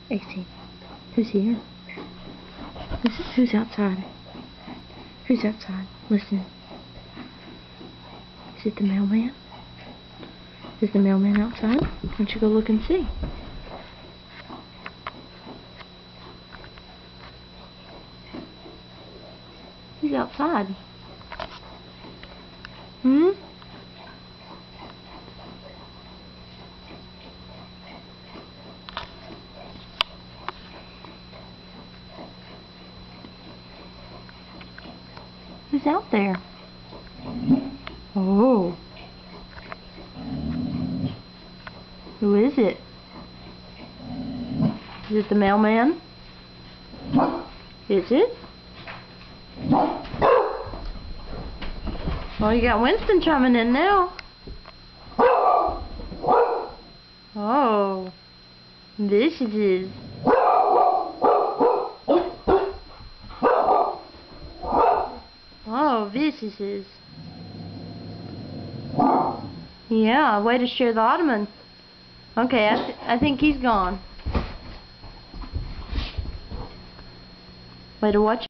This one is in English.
AC, who's here? Who's outside? Who's outside? Listen. Is it the mailman? Is the mailman outside? Why don't you go look and see? He's outside. Hmm? Who's out there? Oh. Who is it? Is it the mailman? Is it? Well, you got Winston chiming in now. Oh. This is his. Oh, this is his. Yeah, way to share the ottoman. Okay, I think he's gone. Way to watch.